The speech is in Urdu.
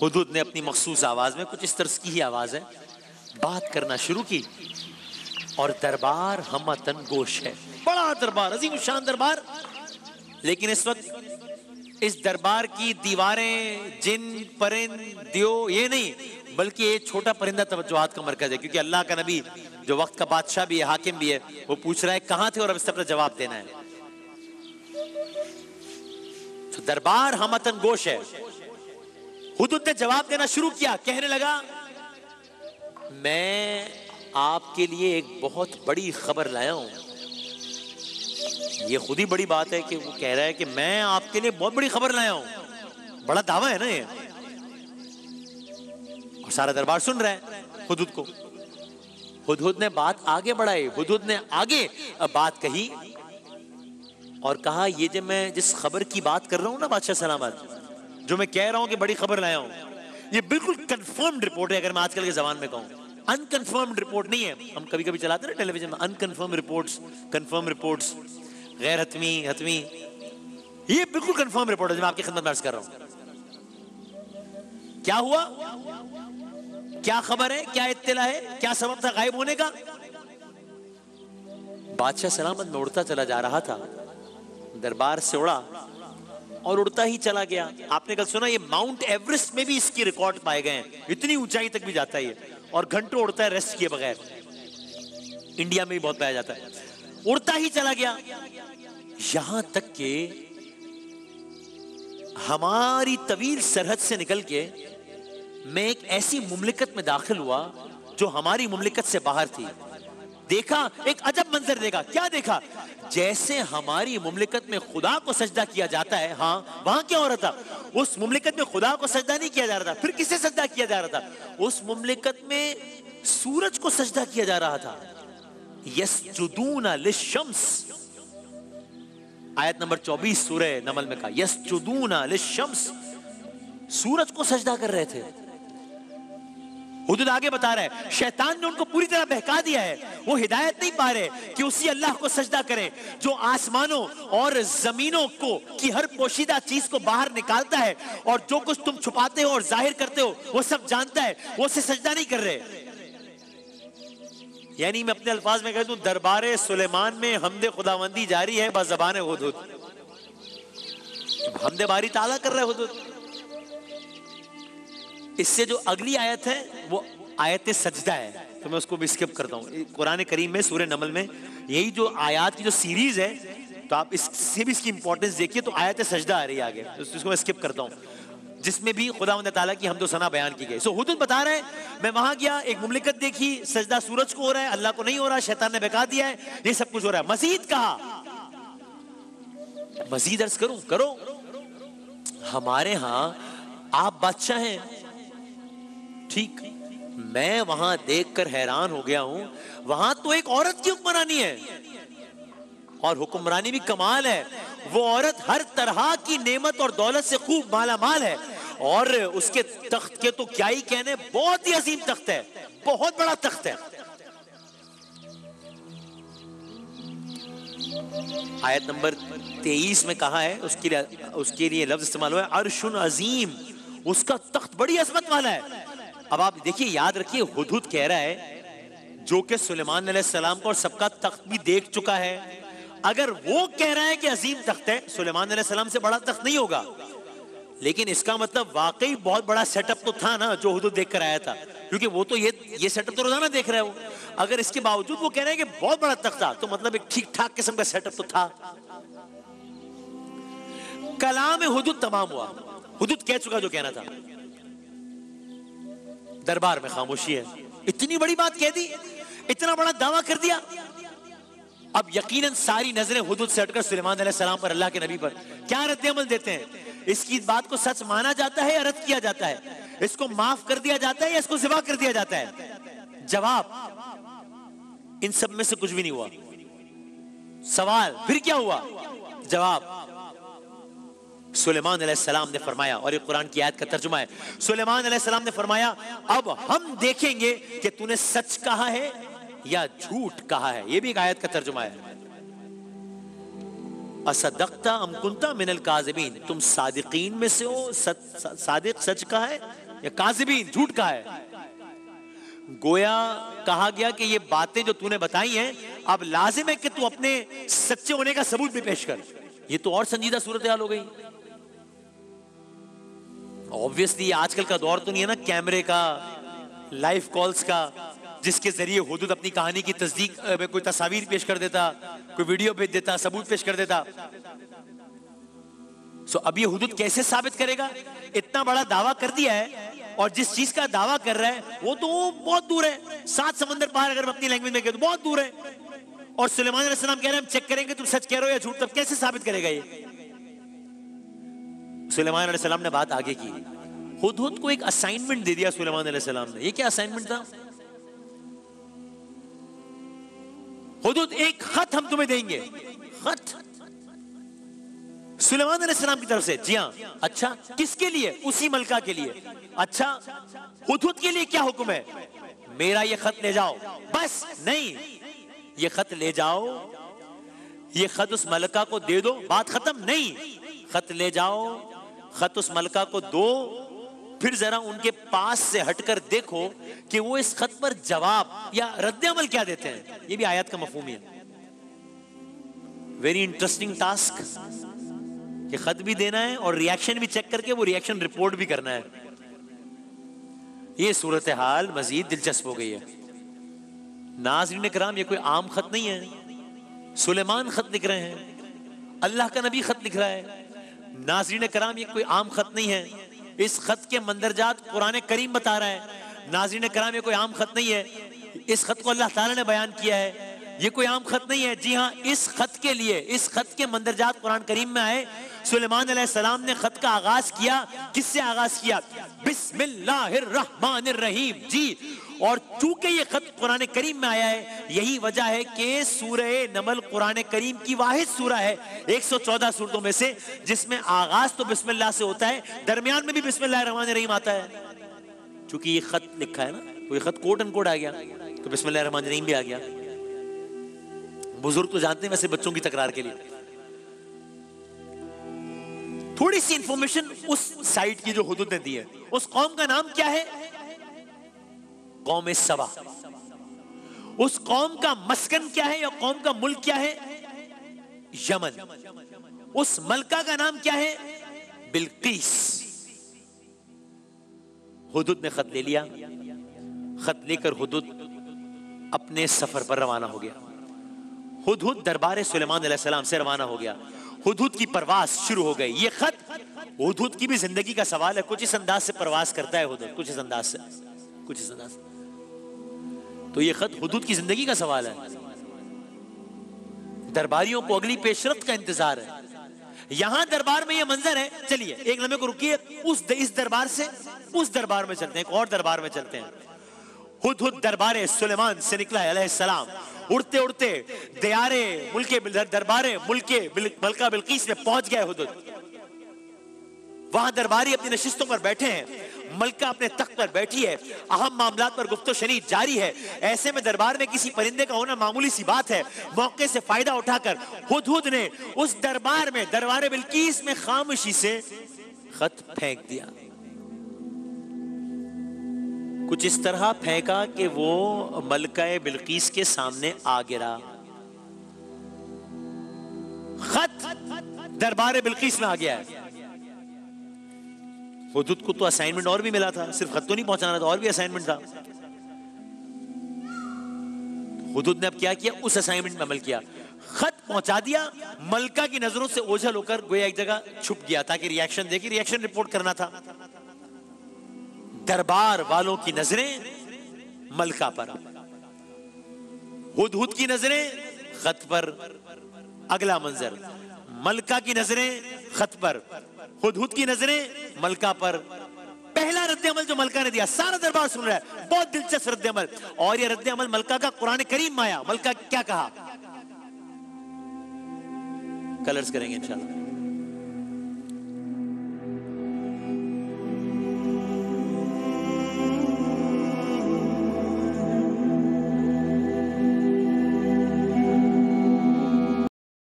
ہدہد نے اپنی مخصوص آواز میں، کچھ اس طرح کی ہی آواز ہے، بات کرنا شروع کی، اور دربار ہمتن گوش ہے، بڑا دربار، عظیم الشان دربار، لیکن اس وقت اس دربار کی دیواریں، جن، پرند، دیو، یہ نہیں، بلکہ یہ چھوٹا پرندہ توجہات کا مرکز ہے، کیونکہ اللہ کا نبی جو وقت کا بادشاہ بھی ہے، حاکم بھی ہے، وہ پوچھ رہا ہے کہاں تھے اور اب اس سے اپنا جواب دینا ہے۔ تو دربار ہمتن گوش ہے۔ ہدہد نے جواب دینا شروع کیا، کہنے لگا میں آپ کے لیے ایک بہت بڑی خبر لایا ہوں۔ یہ خود ہی بڑی بات ہے کہ وہ کہہ رہا ہے کہ میں آپ کے لیے بہت بڑی خبر لایا ہوں، بڑا دعویٰ ہے نا یہ، اور سارا دربار سن رہا ہے ہدہد کو۔ ہدہد نے بات آگے بڑھائی، ہدہد نے آگے بات کہی اور کہا یہ جو میں جس خبر کی بات کر رہا ہوں نا بادشاہ سلامت، جو میں کہہ رہا ہوں کہ بڑی خبر لایا ہوں، یہ بالکل کنفرمڈ رپورٹ ہے، اگر میں آج کل کے زبان میں کہوں، انکنفرمڈ رپورٹ نہیں ہے۔ ہم کبھی کبھی چلاتے ہیں نا ٹیلی ویژن میں انکنفرم رپورٹس، کنفرم رپورٹس، غیر حتمی، حتمی، یہ بالکل کنفرم رپورٹ ہے جو میں آپ کی خدمت میں عرض کر رہا ہوں۔ کیا ہوا؟ کیا خبر ہے؟ کیا اطلاع ہے؟ کیا سبب تھا غائب ہونے کا؟ بادشاہ سلامت میں اڑتا چلا جا رہا تھا، دربار سے اڑا اور اڑتا ہی چلا گیا۔ آپ نے کل سنا یہ ماؤنٹ ایورسٹ میں بھی اس کی ریکارڈ پائے گئے ہیں، اتنی اونچائی تک بھی جاتا ہے یہ، اور گھنٹوں اڑتا ہے ریسٹ کیے بغیر۔ انڈیا میں بھی بہت پایا جاتا ہے۔ اڑتا ہی چلا گیا، یہاں تک کہ ہماری طویل سرحد سے نکل کے میں ایک ایسی مملکت میں داخل ہوا جو ہماری مملکت سے باہر تھی۔ دیکھا ایک عجب منظر، دیکھا کیا دیکھا؟ جیسے ہماری مملکت میں خدا کو سجدہ کیا جاتا ہے، ہاں وہاں کیا ہو رہا تھا؟ اس مملکت میں خدا کو سجدہ نہیں کیا جا رہا تھا، پھر کسے سجدہ کیا جا رہا تھا؟ اس مملکت میں سورج کو سجدہ کیا جا رہا تھا۔ یسجدون للشمس، آیت نمبر 24 سورہ نمل میں کہا یسجدون للشمس، سورج کو سجدہ کر رہے تھے۔ ہدہد آگے بتا رہا ہے شیطان نے ان کو پوری طرح بہکا دیا ہے، وہ ہدایت نہیں پا رہے کہ اسی اللہ کو سجدہ کریں جو آسمانوں اور زمینوں کو کی ہر پوشیدہ چیز کو باہر نکالتا ہے، اور جو کچھ تم چھپاتے ہو اور ظاہر کرتے ہو وہ سب جانتا ہے، وہ اسے سجدہ نہیں کر رہے۔ یعنی میں اپنے الفاظ میں کہہ دوں، دربار سلیمان میں حمد خداوندی جاری ہے بزبان ہدہد، حمد باری تعالیٰ کر رہے ہدہد۔ اس سے جو اگلی آیت ہے وہ آیت سجدہ ہے، تو میں اس کو بھی اسکپ کرتا ہوں۔ قرآن کریم میں سورہ نمل میں یہی جو آیات کی جو سیریز ہے، تو آپ اس سے بھی اس کی امپورٹنس دیکھیے، تو آیت سجدہ آ رہی ہے آگے، اس کو میں اسکپ کرتا ہوں، جس میں بھی خداوند تعالیٰ کی حمد و ثنا بیان کی گئی۔ سو ہدہد بتا رہے ہیں میں وہاں گیا، ایک مملکت دیکھی، سجدہ سورج کو ہو رہا ہے، اللہ کو نہیں ہو رہا، شیطان نے بہکا دیا ہے، یہ سب کچھ ہو رہا ہے۔ مزید کہا، مزید عرض کروں کرو، ہمارے ہاں آپ بادشاہ ہیں، ٹھیک، میں وہاں دیکھ کر حیران ہو گیا ہوں، وہاں تو ایک عورت کی حکمرانی ہے، اور حکمرانی بھی کمال ہے، وہ عورت ہر طرح کی نعمت اور دولت سے خوب مالا مال ہے، اور اس کے تخت کے تو کیا ہی کہنے، بہت ہی عظیم تخت ہے، بہت بڑا تخت ہے۔ آیت نمبر 23 میں کہا ہے، اس کے لیے لفظ استعمال ہوا ہے عرش عظیم، اس کا تخت بڑی عظمت والا ہے۔ اب آپ دیکھیے، یاد رکھیے، ہدہد کہہ رہا ہے جو کہ سلیمان علیہ السلام کو اور سب کا تخت بھی دیکھ چکا ہے، اگر وہ کہہ رہا ہے کہ عظیم تخت ہے، سلیمان علیہ السلام سے بڑا تخت نہیں ہوگا، لیکن اس کا مطلب واقعی بہت بڑا سیٹ اپ تو تھا نا جو ہدہد دیکھ کر آیا تھا، کیونکہ وہ تو یہ سیٹ اپ تو روزانہ دیکھ رہا ہے وہ، اگر اس کے باوجود وہ کہہ رہے ہیں کہ بہت بڑا تخت تھا، تو مطلب ایک ٹھیک ٹھاک قسم کا سیٹ اپ تو تھا۔ کلام ہدہد تمام ہوا، ہدہد کہہ چکا جو کہنا تھا، دربار میں خاموشی ہے، اتنی بڑی بات کہہ دی، اتنا بڑا دعویٰ کر دیا۔ اب یقیناً ساری نظریں ہدہد سے ہٹ کر سلیمان علیہ السلام پر، اللہ کے نبی پر، کیا رد عمل دیتے ہیں؟ اس کی بات کو سچ مانا جاتا ہے یا رد کیا جاتا ہے؟ اس کو معاف کر دیا جاتا ہے یا اس کو ذبح کر دیا جاتا ہے؟ جواب، ان سب میں سے کچھ بھی نہیں ہوا۔ سوال، پھر کیا ہوا؟ جواب، سلیمان علیہ السلام نے فرمایا، اور یہ قرآن کی آیت کا ترجمہ ہے، سلیمان علیہ السلام نے فرمایا اب ہم دیکھیں گے کہ تو نے سچ کہا ہے یا جھوٹ کہا ہے۔ یہ بھی ایک آیت کا ترجمہ ہے، اصدقت ام کنت من الکاذبین، تم صادقین میں سے ہو، صادق سچ کا ہے یا کاذبین جھوٹ کا ہے؟ گویا کہا گیا کہ یہ باتیں جو تو نے بتائی ہیں اب لازم ہے کہ تو اپنے سچے ہونے کا ثبوت بھی پیش کر. یہ تو اور سنجیدہ صورتحال ہو گئی. obviously آج کل کا دور تو نہیں ہے نا کیمرے کا، لائیو کالز کا، جس کے ذریعے حدود اپنی کہانی کی تصدیق میں کوئی تصاویر پیش کر دیتا، کوئی ویڈیو بھیج دیتا، ثبوت پیش کر دیتا. اب یہ حدود کیسے ثابت کرے گا؟ اتنا بڑا دعویٰ کر دیا ہے، اور جس چیز کا دعویٰ کر رہا ہے وہ تو بہت دور ہے، 7 سمندر پار، اگر اپنی لینگویج میں کہے تو بہت دور ہے. اور سلیمان علیہ السلام کہہ رہے ہیں ہم چیک کریں گے تم سچ کہہ رہے ہو یا جھوٹ، تب کیسے ثابت کرے گا؟ یہ سلیمان علیہ السلام نے بات آگے کی. ہدہد کو ایک اسائنمنٹ دے دیا سلیمان علیہ السلام نے. یہ کیا اسائنمنٹ تھا؟ ہدہد ایک خط ہم تمہیں دیں گے. خط سلیمان علیہ السلام کی طرف سے؟ جی ہاں. اچھا کس کے لیے؟ اسی ملکہ کے لیے. اچھا ہدہد کے لیے کیا حکم ہے؟ میرا یہ خط لے جاؤ. بس نہیں، یہ خط لے جاؤ، یہ خط اس ملکہ کو دے دو، بات ختم. نہیں، خط لے جاؤ، خط اس ملکہ کو دو، پھر ذرا ان کے پاس سے ہٹ کر دیکھو کہ وہ اس خط پر جواب یا رد عمل کیا دیتے ہیں. یہ بھی آیات کا مفہوم ہے. ویری انٹرسٹنگ ٹاسک کہ خط بھی دینا ہے اور ریاکشن بھی چیک کر کے وہ ریاکشن رپورٹ بھی کرنا ہے. یہ صورتحال مزید دلچسپ ہو گئی ہے. ناظرین کرام یہ کوئی عام خط نہیں ہے. سلیمان خط لکھ رہے ہیں، اللہ کا نبی خط لکھ رہا ہے. ناظرین کرام یہ کوئی عام خط نہیں ہے. اس خط کے مندرجات قرآن کریم بتا رہا ہے. ناظرین کرام یہ کوئی عام خط نہیں ہے. اس خط کو اللہ تعالیٰ نے بیان کیا ہے. یہ کوئی عام خط نہیں ہے. جی ہاں، اس خط کے لیے، اس خط کے مندرجات قرآن کریم میں آئے. سلیمان علیہ السلام نے خط کا آغاز کیا. کس سے آغاز کیا؟ بسم اللہ الرحمن الرحیم. جی، اور چونکہ یہ خط قرآن کریم میں آیا ہے، یہی وجہ ہے کہ سورہ نمل قرآن کریم کی واحد سورہ ہے 114 سورتوں میں سے جس میں آغاز تو بسم اللہ سے ہوتا ہے، درمیان میں بھی بسم اللہ الرحمن الرحیم آتا ہے. چونکہ یہ خط لکھا ہے نا، تو یہ خط کوٹ ان کوٹ آ گیا، تو بسم اللہ الرحمن الرحیم بھی آ گیا. بزرگ تو جانتے ہیں ویسے بچوں کی تکرار کے لیے. تھوڑی سی انفارمیشن اس سائٹ کی جو حدود نے دی ہے. اس قوم کا نام کیا ہے؟ قوم سبا. اس قوم کا مسکن کیا ہے یا قوم کا ملک کیا ہے؟ یمن. اس ملکہ کا نام کیا ہے؟ بلقیس. ہدہد نے خط لے لیا. خط لے کر ہدہد اپنے سفر پر روانہ ہو گیا. ہدہد دربار سلیمان علیہ السلام سے روانہ ہو گیا. ہدہد کی پرواز شروع ہو گئی. یہ خط ہدہد کی بھی زندگی کا سوال ہے. کچھ اس انداز سے پرواز کرتا ہے ہدہد، کچھ اس انداز سے، کچھ اس انداز سے. تو یہ خط ہدہد کی زندگی کا سوال ہے. درباریوں کو اگلی پیشرفت کا انتظار ہے. یہاں دربار میں یہ منظر ہے. چلیے ایک لمحے کو رکیے. اس دربار سے اس دربار میں چلتے ہیں، ایک اور دربار میں چلتے ہیں. ہدہد دربار سلیمان سے نکلا ہے علیہ السلام. اڑتے اڑتے دیارے ملک دربارے ملکہ بلقیس میں پہنچ گئے ہدہد. وہاں درباری اپنی نشستوں پر بیٹھے ہیں، ملکہ اپنے تخت پر بیٹھی ہے، اہم معاملات پر گفت و شنید جاری ہے. ایسے میں دربار میں کسی پرندے کا ہونا معمولی سی بات ہے. موقع سے فائدہ اٹھا کر ہدہد نے اس دربار میں، دربار بلقیس میں خاموشی سے خط پھینک دیا. کچھ اس طرح پھینکا کہ وہ ملکہ بلقیس کے سامنے آ گرا. خط دربار بلقیس میں آ گیا ہے. ہدہد کو تو اسائنمنٹ اور بھی ملا تھا، صرف خط تو نہیں پہنچانا تھا، اور بھی اسائنمنٹ تھا. ہدہد نے اب کیا کیا؟ اس اسائنمنٹ میں عمل کیا. خط پہنچا دیا. ملکہ کی نظروں سے اوجھل ہو کر گویا ایک جگہ چھپ گیا تاکہ ریاکشن دے کے ریاکشن رپورٹ کرنا تھا. دربار والوں کی نظریں ملکہ پر، ہدہد کی نظریں خط پر. اگلا منظر، ملکہ کی نظریں خط پر، ہدہد کی نظریں ملکہ پر. پہلا رد عمل جو ملکہ نے دیا، سارا دربار سن رہا ہے، بہت دلچسپ رد عمل. اور یہ رد عمل ملکہ کا قرآن کریم میں آیا. ملکہ کیا کہا؟ کلرز کریں گے انشاءاللہ.